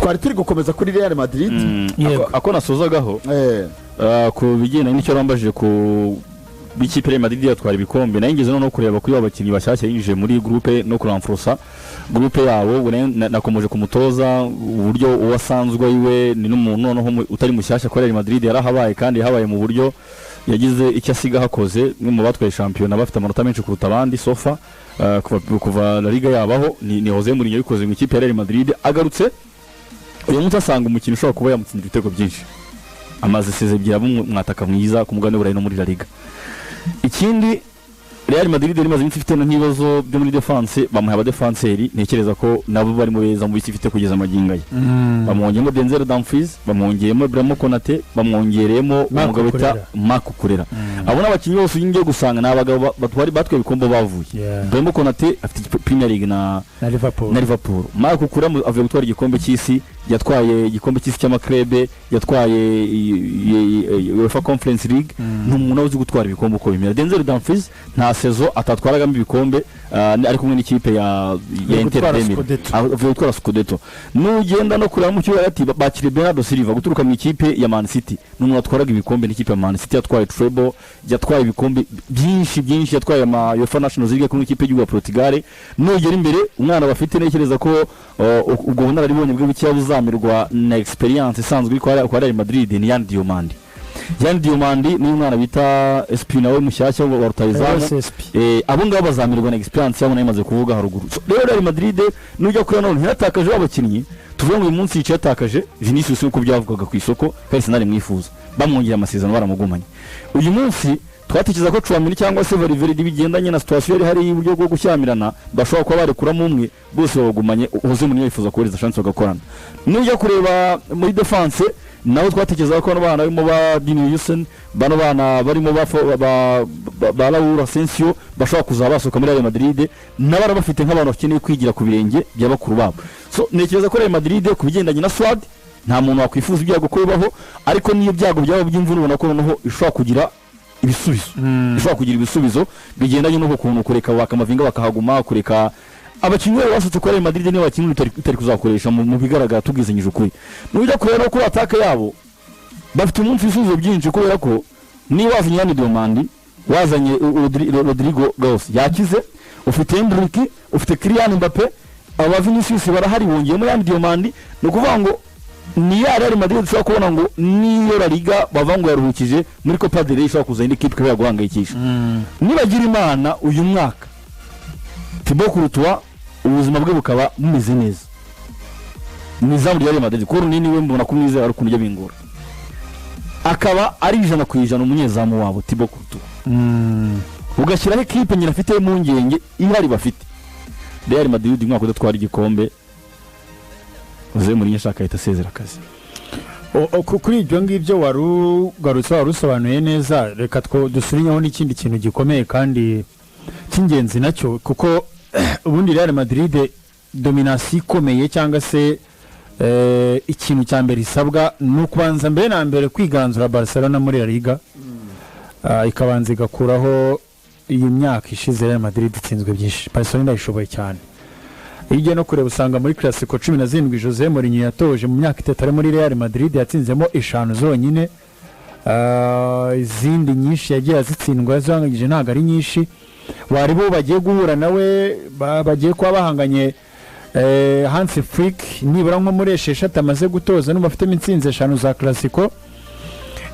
twari turi gukomeza kuri Real Madrid ako nasozagaho ku bigendanye n'icyo rambajije ku b'ikipe Real Madrid yatwara ibikombe nayingeze no kureba kuri abakinnyi bashyashya yinjije muri groupe no kuramforosa groupe yabo nakomeje kumutoza uburyo uwasanzwe iwe ni n'umuntu noneho utari mushyashya kwa Real Madrid yarahabaye kandi yahabaye mu buryo yagize icyo asiga hakoze ni mu batwaye champion bafite amanota menshi kuruta abandi sofa kuva La Liga yabaho ni Jose Mourinho yikoze mu ikipe ya Real Madrid agarutse uyu munsi asanga umukino ushobora kuba yamutsindira ibitego byinshi amaze sezebye mwataka mwiza ku mugabane w'Uburayi no muri La Liga. Ikindi Real Madrid rimaze iminsi ifite n'ibibazo byo muri defense bamuha abadefenseri ntekereza ko nabo bari mu beza mu bisi ifite kugeza amagingaye bamwongeyemo Denzel Dumfries bamwongeyemo Ibrahima Konate bamwongereyemo umugabo bita Marc Cucurella abo n'abakinnyi bose ugiye gusanga n'abagabo batwari batwe bikombo bavuye Ibrahima Konate afite Premier League na Liverpool Marc Cucurella avuye gutwara igikombe cy'isi yatwaye igikombe cy'isi cy'amakrebe yatwaye UEFA Conference League n'umuntu uzi gutwara ibikombe uko bimera Denzel Dumfries nta sezo atatwaragamo ibikombe ari kumwe n'ikipe ya Inter avuye gutwara Scudetto n'ugenda no kureba mu kibuga ati bakire Bernardo Silva guturuka mu ikipe ya Man City n'umuntu atwaraga ibikombe n'ikipe ya Man City yatwaye treble yatwaye ibikombe byinshi yatwaye ama UEFA Nations League kumwe n'ikipe y'u Portugal n'ugera imbere umwana bafite nekereza ko ubwo bunararibonye bwo buzamirwa na experience isanzwe kwa Real Madrid ni Yan Diomandi ni umwana bita SP nawe mushyashya wa rutayizamu abo ngabo bazamirwa na experience yabo nayamaze kuvuga haruguru rero Real Madrid nujya kuri none yatakaje abakinnyi tuvuga ngo uyu munsi yicaye yatakaje Vinicius uko byavugaga ku isoko kandi nari mwifuza bamwongera amasezerano baramugumanye uyu munsi twatekereza ko Chouameni cyangwa se Valverde bigendanye na situation yari hari y'uburyo bwo gushyamirana bashobora kuba barekuramo umwe bose babagumanye Jose Mourinho yifuza kohereza chance bagakorana nujya kureba muri defense naho twatekereza ko bana barimo ba Dini Yusen bano bana barimo ba Raúl Asensio bashobora kuzabasoka muri Real Madrid n'abara bafite nk'abantu bakeneye kwigira ku birenge by'abakuru babo so nekereza ko Real Madrid ku bigendanye na squad nta muntu wakwifuza ibyago kubaho ariko niyo byago byabo by'imvune ubona ko noneho ishobora kugira ibisubizo bigendanye no kuntu kureka bakamavinga bakahaguma kureka abakinnyi basutse kwa Real Madrid niyo bakinnyi utari kuzakoresha mu bigaragara tubwizanyije ukuri n'ujya kureba ko ataka yabo bafite umunsi isubizo byinshi kubera ko ni wazanye Yan Diomandi wazanye Rodrigo Goes yakize ufite Endrick ufite Kylian Mbappe aba Vinicius barahari wongeyemo Yan Diomandi no kuvuga ngo ni ya Real Madrid ushobora kubona ngo niyo La Liga bavango yaruhukije muri Copa del Rey ishobora kuzana ikipe kabya guhangayikisha nibagira imana uyu mwaka Thibaut Courtois ubuzima bwe bukaba bumeze neza nizamu ya Real Madrid ko runini we mbona kumwizera ari kunjya bingora akaba ari 100% umunyezamu wabo Thibaut Courtois ugashyiraho ikipe nyina afite mu ngenge ihari bafite Real Madrid umwaka udatwara igikombe Jose Mourinho ashaka ahita asezera akazi kuri ibyo ngibyo warugarutse warusobanuye neza reka dusurinyaho n'ikindi kintu gikomeye kandi cy'ingenzi nacyo kuko ubundi Real Madrid domination ikomeye cyangwa se ikintu cya mbere isabwa no kubanza mbere na mbere kwiganzura Barcelona muri La Liga ikabanza igakuraho iyi myaka ishize Real Madrid itsinzwe byinshi Barcelona ishoboye cyane Ije no kureba usanga muri Clasico 17 Jose Mourinho yatoje mu myaka 3 ari muri Real Madrid yatsinzemo 5 zonyine izindi nyinshi yagiye azitsindwa zangije ntago ari nyinshi waribo bagiye guhura nawe bagiye kwa bahanganye Hansi Flick nibura nko muri 6 amaze gutoza no bafite imitsinze 5 za Clasico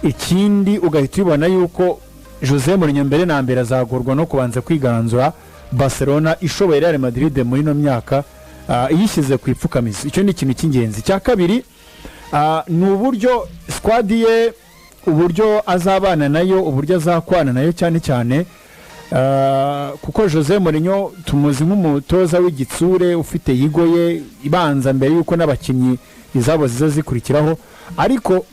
ikindi ugahita ubona yuko Jose Mourinho mbere na mbere azagorwa no kubanza kwiganzura Barcelona ishoboye Real Madrid muri no myaka yishyize ku ipfukamizi icyo ni ikintu cy'ingenzi cya kabiri ni uburyo squad ye uburyo azabana nayo uburyo azakwana nayo cyane kuko Jose Mourinho tumuzi nk'umutoza w'igitsure ufite yigoye ibanza mbere yuko n'abakinnyi izabo ziza zikurikiraho ariko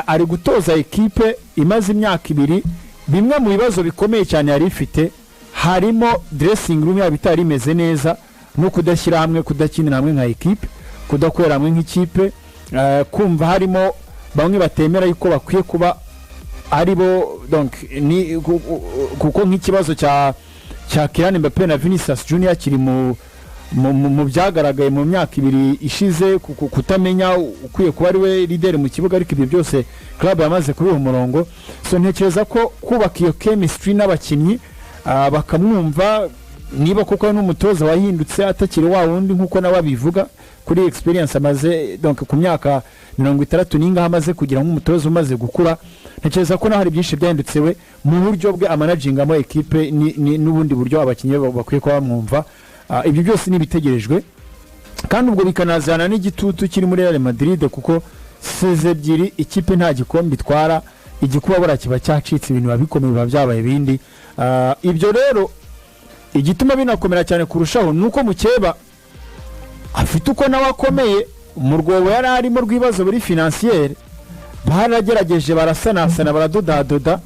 ari gutoza ekipe imaze imyaka 2 bimwe mu bibazo bikomeye cyane yari ifite harimo dressing room yabitari imeze neza no kudashyira hamwe kudakinira hamwe nka ekipe kudakorera hamwe nk'ikipe kumva harimo bamwe batemera yuko bakwiye kuba aribo donc ni kuko nk'ikibazo cya Kylian Mbappe na Vinicius Junior kiri mu byagaragaye mu myaka ibiri ishize kutamenya ukwiye kuba ari we leader mu kibuga, ariko ibyo byose club yamaze kuri uwo murongo. So ntekereza ko kubaka iyo chemistry n'abakinnyi bakamwumva, niba kuko n'umutoza wahindutse atakiri wa wundi nkuko nawe abivuga kuri experience amaze donc ku myaka 60 ninga amaze kugira nk'umutoza umaze gukura, ntekereza ko hari byinshi byahindutse we mu buryo bwe amanagingamo equipe n'ubundi buryo abakinnyi bakwiye kuba bamwumva. Ibyo byose nibitegerejwe, kandi ubwo bikanazana n'igitutu kiri muri Real Madrid, kuko seze ebyiri ikipe nta gikombe itwara, igikuba bora kiba cyacitse, ibintu babikomeye biba byabaye bindi. Ibyo rero igituma binakomera cyane kurushaho nuko Mukeba afite uko nawe akomeye mu rwobo yari arimo rw'ibibazo buri financier, baragerageje barasanasana baradodadoda,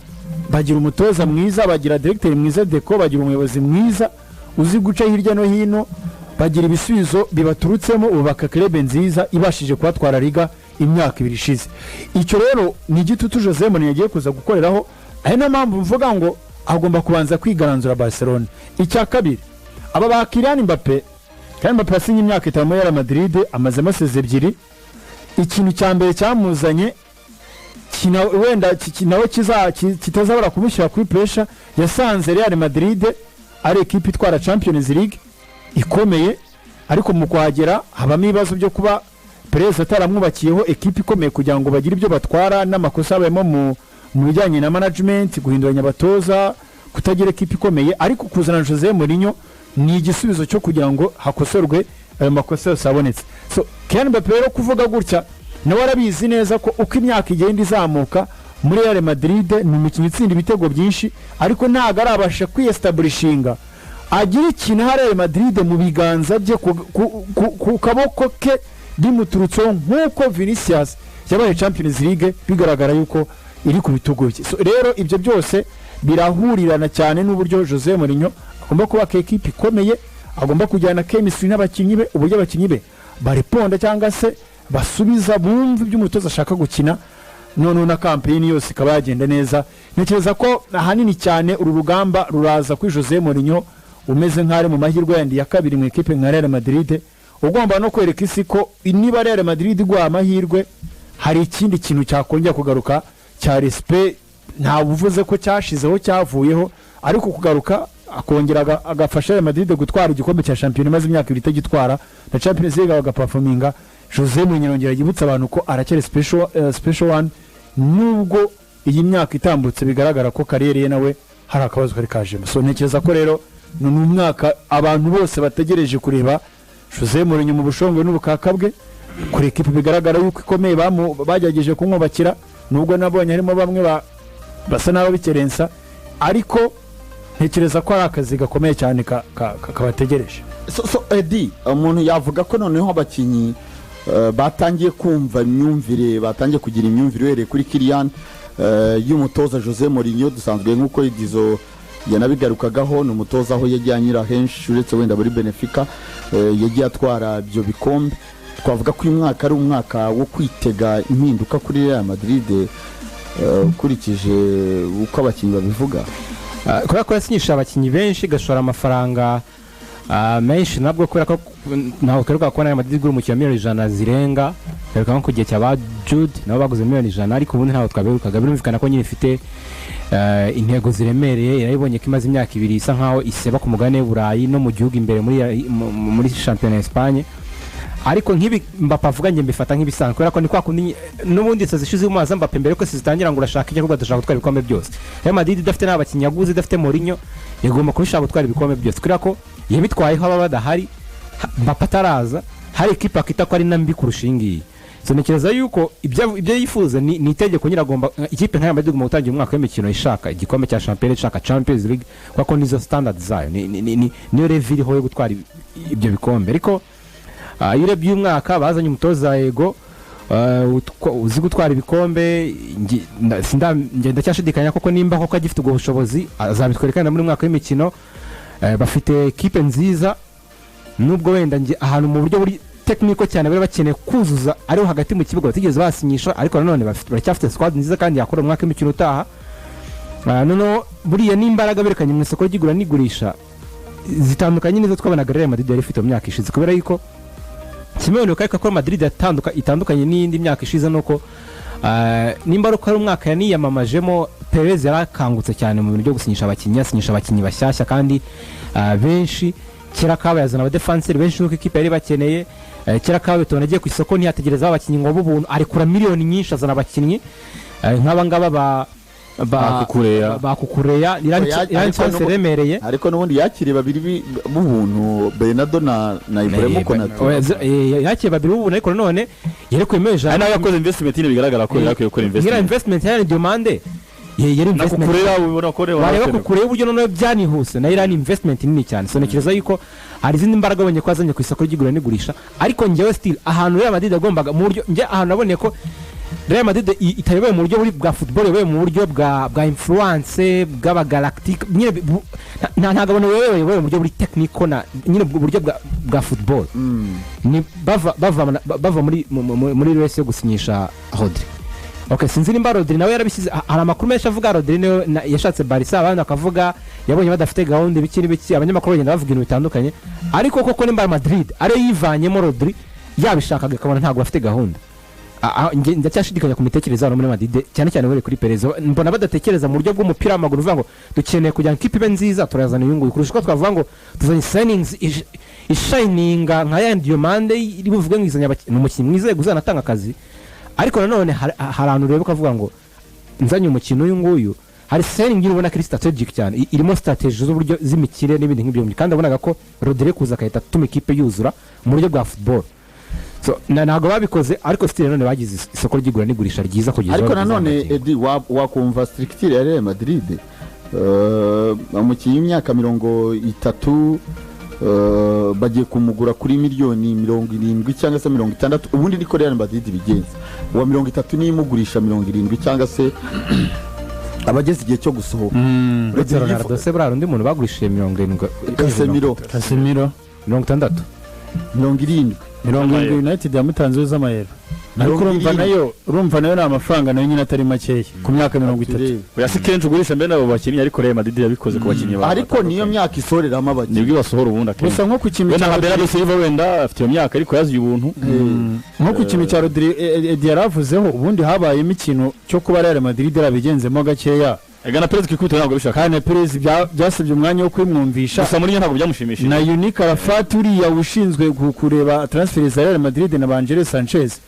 bagira umutoza mwiza, bagira directeur mwiza Deco, bagira umuyobozi mwiza uzi guca hirya no hino, bagira ibisubizo bibaturutsemo, ubaka club nziza ibashije kubatwara Liga imyaka ibiri ishize. Icyo rero ni igitutu Jose Mourinho yagiye kuza gukoreraho, ari na mpamvu mvuga ngo agomba kubanza kwigaranzura Barcelona. Icya kabiri, aba ba Kylian Mbappe, kandi Mbappe yasinye imyaka 5 muri Real Madrid, amaze amaseze ebyiri. Ikintu cya mbere cyamuzanye wenda nawe kitazabura kumushyira kuri pressure, yasanze Real Madrid ari equipe itwara Champions League ikomeye, ariko mu kwagera habamo ibibazo byo kuba Perez ataramwubakiyeho equipe ikomeye kugira ngo bagire ibyo batwara, n'amakosa abayemo mu bijyanye na management, guhinduranya abatoza, kutagira equipe ikomeye. Ariko kuzana Jose Mourinho ni igisubizo cyo kugira ngo hakosorwe ayo makosa yose abonetse. So Kylian Mbappe rero kuvuga gutya, nawe arabizi neza ko uko imyaka igenda izamuka muri Real Madrid ni umukinnyi utsinda ibitego byinshi, ariko ntago arabasha kwiestablishinga agira ikintu ha Real Madrid mu biganza bye ku kaboko ke bimuturutseho, nk'uko Vinicius yabaye Champions League bigaragara yuko iri ku bitugu bye. So rero ibyo byose birahurirana cyane n'uburyo Jose Mourinho agomba kuba equipe ikomeye, agomba kujyana chemistry n'abakinnyi be, uburyo abakinnyi be bareponda cyangwa se basubiza bumva ibyo umutoza ashaka gukina, none na campaign yose ikaba yagenda neza. Ntekereza ko ahanini cyane uru rugamba ruraza kuri Jose Mourinho umeze nk'ari mu mahirwe yandi ya kabiri mu equipe nka Real Madrid, ugomba no kwereka isi ko niba Real Madrid igwa amahirwe hari ikindi kintu cyakongera kugaruka cya respect. Nta buvuze ko cyashizeho cyavuyeho, ariko kugaruka akongera agafasha Real Madrid gutwara igikombe cya champion maze imyaka ibiri itagitwara na Champions League bagaperforminga. Jose Mourinho yongera yibutsa abantu ko aracyari special one, nubwo iyi myaka itambutse bigaragara ko kariyeri ye nawe hari akabazo kari kajemo. So ntekereza ko rero ni umwaka abantu bose bategereje kureba Jose Mourinho mu bushongwe n'ubukaka bwe, kuri equipe bigaragara yuko ikomeye bagerageje kumwubakira, nubwo nabonye harimo bamwe basa nabo bikerensa, ariko ntekereza ko ari akazi gakomeye cyane kabategereje. So Eddie, umuntu yavuga ko noneho abakinnyi batangiye kumva imyumvire, batangiye kugira imyumvire uhereye kuri Kylian y'umutoza Jose Mourinho. Dusanzwe nk'uko Idizo yanabigarukagaho, ni umutoza aho yagiye anyura henshi uretse wenda muri Benfica, yagiye atwara ibyo bikombe. Twavuga ko uyu mwaka ari umwaka wo kwitega impinduka kuri Real Madrid ukurikije uko abakinnyi babivuga. Kubera ko yasinyisha abakinnyi benshi, gashora amafaranga menshi, nabwo kubera ko ntaho keruka ko Real Madrid igura umukino miliyoni 100 zirenga, keruka nko kugiye cyaba Jude nabo baguze miliyoni 100, ariko ubundi ntaho twaberukaga. Birumvikana ko nyine ifite intego ziremereye, irayibonye ko imaze imyaka ibiri isa nkaho iseba ku mugane w'Uburayi no mu gihugu imbere muri championnat Espagne. Ariko nk'ibi Mbappe avuga nge mbifata nk'ibisanzwe, kubera ko ni kwa kundi n'ubundi sazishize mu maza Mbappe mbere ko sizitangira ngo urashaka icyo gutashaka gutwara ibikombe byose. Real Madrid idafite n'abakinnyi yaguze, idafite Mourinho, yagomba kubishaka gutwara ibikombe byose, kubera ko yabitwayeho aba badahari, Mbappe ataraza, hari equipe akita ko ari nambi kurushingiye. So ntekereza yuko ibyo yifuza ni itegeko nyiragomba ikipe nka Madrid mu gutangira umwaka w'imikino ishaka igikombe cya Champions, ishaka Champions League, kuko nizo standards zayo niyo level ho yo gutwara ibyo bikombe. Ariko yire by'umwaka bazanye umutoza Ego uzi gutwara ibikombe, ngenda cyashidikanya koko nimba koko agifite ubwo bushobozi azabitwerekana muri umwaka w'imikino. Bafite equipe nziza, nubwo wenda nge ahantu mu buryo buri technical cyane bari bakeneye kuzuza ariho hagati mu kibuga batigeze basinyisha, ariko nanone baracyafite squad nziza kandi yakora umwaka w'imikino utaha. Noneho buriya n'imbaraga berekanye mu isoko ry'igura n'igurisha zitandukanye n'izo twabonaga Real Madrid yari ifite mu myaka ishize kubera yuko kimwe mu bikwereka ko Madrid itandukanye n'indi myaka ishize nuko nimba ari umwaka yaniyamamajemo Perez yarakangutse cyane mu bintu byo gusinyisha abakinnyi bashyashya kandi benshi kera kabaye azana abadefanseri benshi nuko ikipe yari bakeneye kera kabaye tubona agiye ku isoko ntiyategereza abakinnyi ngo b'ubuntu arekura miliyoni nyinshi azana abakinnyi nk'aba ngaba bakukureya irangi remereye ariko n'ubundi yakiriye babiri b'ubuntu Bernardo na Ibrahim Konate yakiriye babiri b'ubuntu ariko none yerekuye meje ari nawe yakoze investment bigaragara ko yakwiye gukora investment yani demande yari investment wareba kukureba uburyo none byanihuse na Iran investment nini cyane sonekereza yuko hari izindi mbaraga abonye ko azanye ku isoko ry'igura n'igurisha ariko njyewe still ahantu Real Madrid agombaga mu buryo njye ahantu nabonye ko Real Madrid itayoboye mu buryo bwa football yoboye mu buryo bwa influence bw'abagalactic nyine ntago abona yoboye mu buryo buri technical na nyine buryo bwa football ni bava muri race yo gusinyisha Rodri. Okay, sinzi nimba Rodri nawe yarabishyize hari amakuru menshi avuga Rodri yashatse Barca abandi akavuga yabonye badafite gahunda ibiki abanyamakuru bagenda bavuga ibintu bitandukanye ariko koko nimba Madrid ari yivanyemo Rodri yabishakaga akabona ntago bafite gahunda ndacyashidikanya ku mitekerereze hano muri Madrid cyane cyane bari kuri Perez mbona badatekereza mu buryo bw'umupira w'amaguru uvuga ngo dukeneye kugira ikipe ibe nziza turazana inyungu kurusha uko twavuga ngo tuzanye signings ishininga nka ya Diomande iri buvuge ngo izanya umukinnyi mwiza guzanatanga akazi ariko nanone hari ahantu rero ukavuga ngo nzanye umukino uyu nguyu hari signing ubona ko strategic cyane irimo strategy z'uburyo z'imikire n'ibindi nk'ibyo kandi abonaga ko Rodri kuza akahita atuma ikipe yuzura mu buryo bwa football so ntago babikoze ariko still none bagize isoko ry'igura n'igurisha ryiza kugeza ariko nanone Edi wakumva structure ya Real Madrid umukinnyi w'imyaka 30 bagiye kumugura kuri miliyoni 70 cyangwa se 60 ubundi niko Real Madrid bigenza wa 30 nimugurisha 70 cyangwa se abageze igihe cyo gusohoka Ronaldo se bra rundi muntu bagurishije 70 Casemiro 60 70 United yamutanze z'amayero ariko urumva nayo ni amafaranga nayo nyine atari makeya ku myaka 30 yasi kenshi ugurisha mbere nabo bakinnyi ariko Real Madrid yabikoze ku bakinnyi ba ariko niyo myaka isoreramo abakinnyi nibwo basohora ubundi akenshi gusa nko ku kimwe cya Bernardo Silva wenda afite iyo myaka ariko yazi ubuntu nko ku kimwe cya Rodri yaravuzeho ubundi habayemo ikintu cyo kuba Real Madrid yarabigenzemo gakeya Egana Perez kikubita ntabwo bishaka kandi Perez byasabye umwanya wo kwimwumvisha gusa muri ntabwo byamushimishije na Unique Arafat uriya ushinzwe kureba transfer za Real Madrid na Angel Sanchez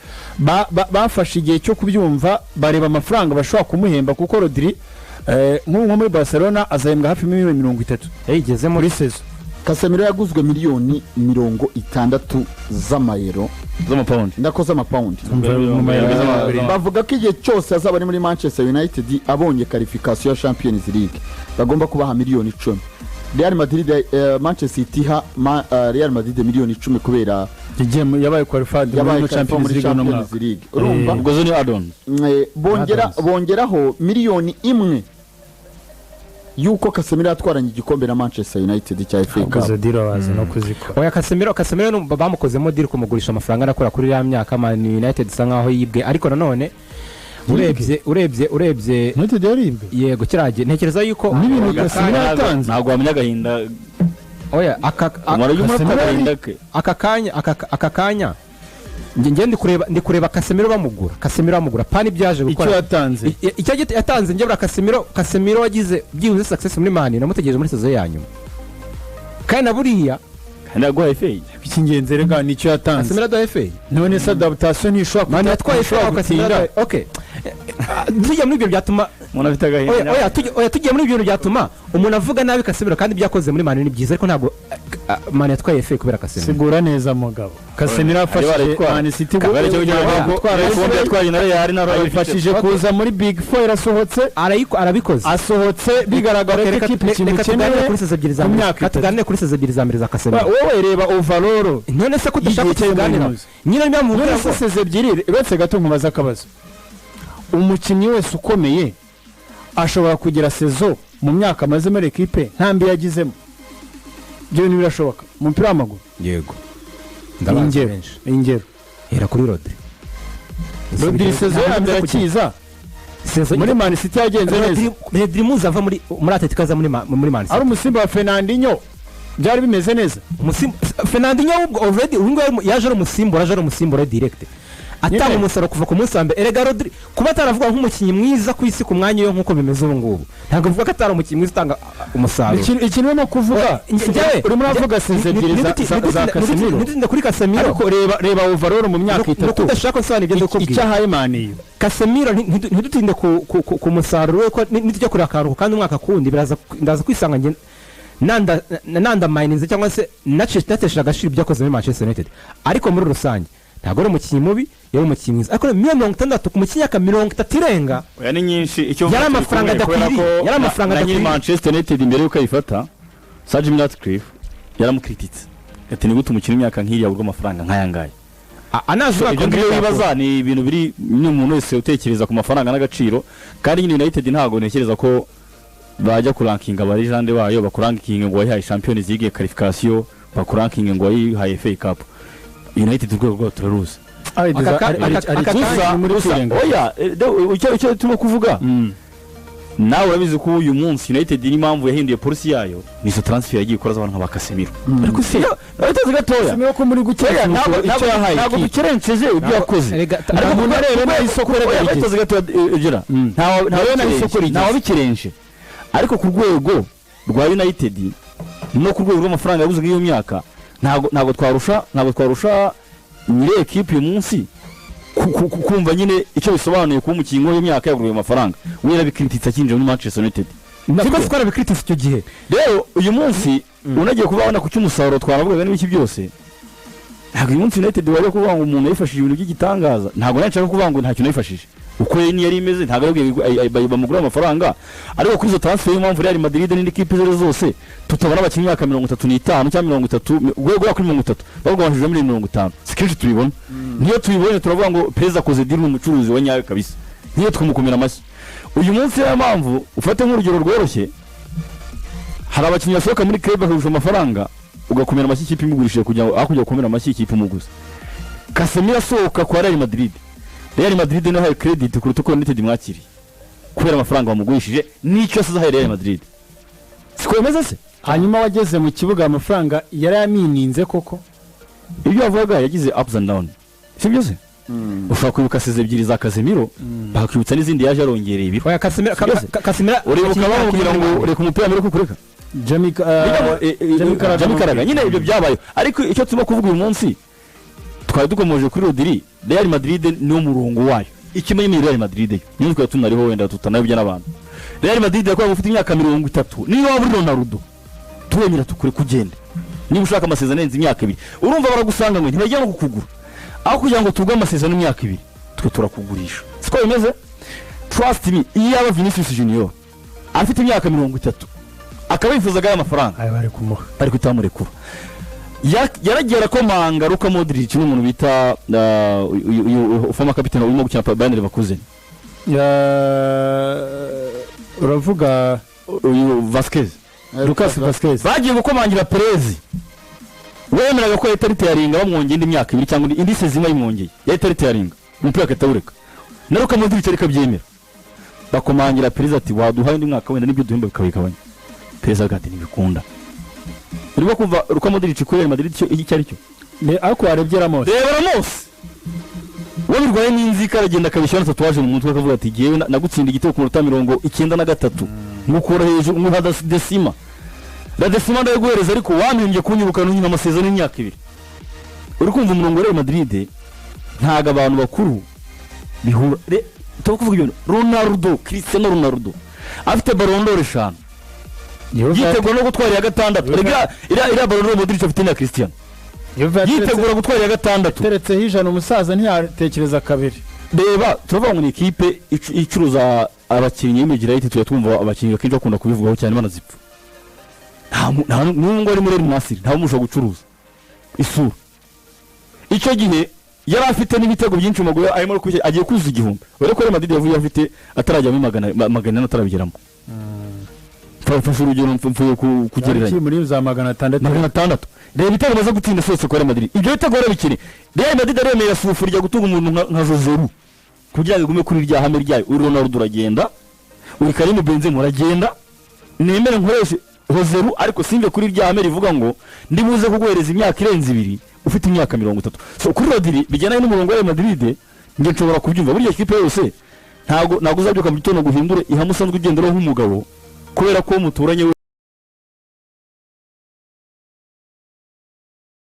bafashe igihe cyo kubyumva bareba amafaranga bashobora kumuhemba kuko Rodri nko muri Barcelona azahembwa hafi miliyoni 30 yigeze muri season Casemiro yaguzwe miliyoni 60 z'amayero z'amapaundi ndakoze amapaundi bavuga ko igihe cyose azaba ari muri Manchester United abonye qualification ya Champions League bagomba kubaha miliyoni 10 Real Madrid Manchester City Real Madrid miliyoni 10 kubera yabaye qualified muri Champions League urumva ubwo zo ni add-on bongeraho miliyoni 1 yuko Casemiro atwaranye igikombe na Manchester United cya FA Cup Zodiro bazi no kuzikora oya Casemiro bamukozemo deal kumugurisha amafaranga nakora kuri ya myaka Man United sangaho yibwe ariko nanone urebye United yaribwe yego kiraje ntekereza yuko n'ibintu Casemiro yatanze ntabwo wamenya agahinda oya aka kanya ndi kureba Casemiro bamugura pani byaje gukora icyo yatanze njye bra Casemiro wagize byibuze success muri Man namutegereje muri saison ya nyuma kandi naburiya ndaguha FA ikingenze rega nicyo yatanze Casemiro da FA none se adaptation ishwa Man yatwaye FA Casemiro okay tujya muri ibyo byatuma umuntu afite agahinda oya tujya muri ibyo byatuma umuntu avuga nabi Casemiro kandi byakoze muri Man ni byiza ariko ntabwo Man yatwaye FA kubera Casemiro sigura neza mugabo Casemiro afashije Man City yatwaye na Real afashije kuza muri Big 4 yarasohotse arabikoze asohotse bigaragara ko ikipe ikeneye kuri seza ebyiri za myaka tuganire kuri seza ebyiri za mbere za Casemiro wowe reba overall none se ko dushaka kuganira nyine niba mu seza ebyiri uretse gato nkubaza akabazo umukinnyi wese ukomeye ashobora kugira sezo mu myaka amaze muri equipe ntambi yagizemo byo ni birashoboka mu mpira w'amaguru yego ingero era kuri Rodri sezo ya mbere akiza muri Man City yagenze neza Rodri muza ava muri Atletico aza muri Man City ari umusimba wa Fernandinho byari bimeze neza. Fernandinho already yaje ari umusimbura direct atanga umusaruro kuva ku munsi wa mbere. Erega Rodri kuba ataravuga nk'umukinnyi mwiza ku isi ku mwanya we nk'uko bimeze ubu ngubu, ntabwo bivuga ko atari umukinnyi mwiza utanga umusaruro. Ikintu urimo kuvuga urimo uravuga ebyiri za Casemiro, ntitinde kuri Casemiro, ariko reba overall mu myaka 3 udashaka gusobanura ibyo ndikubwira icyahaye Mane. Casemiro ntidutinde ku musaruro we ko nitujya kuri akaruhuko kandi umwaka kundi ndaza kwisanga nge nanda mininze cyangwa se natesha agashira ibyakoze muri Manchester United, ariko muri rusange ntabwo ari umukinnyi mubi, yari umukinnyi mwiza. Ariko 60 ku mukinnyi aka 30 irenga oya ni nyinshi. Icyo yari amafaranga adakwiriye, yari amafaranga adakwiriye. Manchester United imbere yuko ayifata Sir Jim Ratcliffe yaramukrititse ati ni gute umukinnyi imyaka nk'iriya urwo amafaranga nk'aya ngaya. Anazuba ko ngiye bibaza ni ibintu biri n'umuntu wese utekereza ku mafaranga n'agaciro, kandi United ntabwo ntekereza ko bajya kurankinga abarijande bayo bakurankinga ngo wayihaye Champions League qualification, bakurankinga ngo wayihaye FA Cup. United urwego rwo turaruzi. Oya icyo turimo kuvuga nawe urabizi ko uyu munsi United ni impamvu yahinduye polisi yayo nizo transfer yagiye ikora z'abantu nka Casemiro. Ariko se uretse gatoya Casemiro ko muri gukira ntabwo dukerenceje ibyo yakoze. Ariko umuntu arebe na isoko uretse gatoya ugera ntawe bikirenje, ariko ku rwego rwa United no ku rwego rw'amafaranga yabuze nk'iyo myaka ntabwo twarusha nyire equipe uyu munsi kumva nyine icyo bisobanuye kuba umukinnyi w'uyu myaka yaguruye amafaranga we yarabikrititse akinjira muri Manchester United. Nako twara bikrititse icyo gihe. Rero uyu munsi unagiye kubabona ku cy'umusaruro twaravugaga n'ibiki byose, ntabwo uyu munsi United wari kuvuga ngo umuntu yifashije ibintu by'igitangaza, ntabwo nashaka kuvuga ngo ntacyo nayifashije uko yari imeze, ntabwo ari bamugura amafaranga. Ariko kuri izo transfer y'impamvu Real Madrid n'indi kipe zose tutabona abakinnyi imyaka 35 cyangwa 30 gwego kuri 30 bavuga bashije muri 50 sikenshi tubibona. Niyo tubibonye turavuga ngo pereza koze deal n'umucuruzi wa nyayo kabisa, niyo twumukomera amashyi. Uyu munsi ya mpamvu ufate nk'urugero rworoshye, hari abakinnyi basohoka muri club bakagusha amafaranga ugakomera amashyi ikipe imugurishije kugira ngo akujya gukomera amashyi ikipe umuguza. Casemiro asohoka kwa Real Madrid, Real Madrid no haye credit kuruta uko United mwakiriye kubera amafaranga bamugurishije n'icyo asaza Real Madrid. Siko bimeze se? Hanyuma wageze mu kibuga amafaranga yari yamininze koko. Ibyo avuga yagize ups and down. Sibyo se? Ushaka kwibuka seze ebyiri za Casemiro bakibutsa n'izindi yaje arongereye ibiro. Oya Casemiro uribuka bamubwira ngo reka umupira mbere kukureka Jamie Carragher nyine ibyo byabaye. Ariko icyo turimo kuvuga uyu munsi twari dukomeje kuri Rodri, Real Madrid ni umurongo wayo. Ikimenye Real Madrid niyo twari tunariho wenda tutanabijya n'abantu. Real Madrid yakora gufite imyaka 30 niyo waba uri Ronaldo tuwemera tukure kugenda. Niba ushaka amasezerano yenze imyaka 2 urumva baragusanga ngo ntibajya no kukugura, aho kugira ngo tugwe amasezerano imyaka 2 twe turakugurisha. Siko bimeze? Trust me, iyo aba Vinicius Junior afite imyaka 30 akaba yifuzaga aya mafaranga bari kumuha bari kutamurekura. Yaragera ko manga Luka Modric n'umuntu bita former captain urimo gukina Bayern Leverkusen. Uravuga Vasquez, Lucas Vasquez bagiye gukomangira Perez, wemeraga ko etarite yaringa bamwongeye indi myaka 2 cyangwa indi sezima yimwongeye etarite yaringa umupira katawureka na Luka Modric ariko abyemera. Bakomangira Perez ati waduhaye indi mwaka wenda nibyo duhemba bikabigabanya. Perez agati nibikunda. Urimo kumva Luka Modric kuri Real Madrid icyo ari cyo ariko arebye Ramos wabirwaye n'inzika aragenda akabishyira tatuwaje mu mutwe akavuga ati giyewe nagutsinda igitego ku minota 93 ngukora hejuru nk'uhada Decima la Decima ndaguhereza ariko wampimbye kunyuruka n'unyina amasezerano y'imyaka 2. uri kumva umurongo wa Real Madrid ntaga abantu bakuru bihura tuvuga ibyo Ronaldo, Cristiano Ronaldo afite Ballon d'Or 5 yitegura no gutwara ya 6. ira Ballon d'Or Modric afite na Cristiano yitegura gutwara ya 6. teretse hijana umusaza ntiyatekereza kabiri. Reba turavuga ngo ni ikipe icuruza abakinnyi y'imigira yite tuyatwumva abakinnyi bakinje bakunda kubivugaho cyane banazipfa. Nta n'umwe ari muri Masiri nta musho gucuruza isura. Icyo gihe yari afite n'ibitego byinshi mu maguru arimo agiye kuzuza 1000. Ore ko Real Madrid yavuye afite atarajya mu magana atarabigiramo. Fasha urugero mfuye kugereranya muri za 600. Reba ibitego maze gutsinda sose kwa Real Madrid. Ibyo bitego rero bikiri Real Madrid aremera sufu rya gutunga umuntu nka Joseru kugira ngo gume kuri rya hame ryayo. Uri Ronaldo uragenda, uri Karim Benzema uragenda, nemere nkoreshe Hozeru ariko simve kuri rya hame rivuga ngo ndibuze kuguhereza imyaka irenze 2 ufite imyaka 30. So kuri Rodri bijyana n'umurongo wa Madrid nge nshobora kubyumva buriya kipe yose ntago uzabyuka mu gitondo guhindure ihamusanzwe ugenderaho nk'umugabo kubera ko muturanye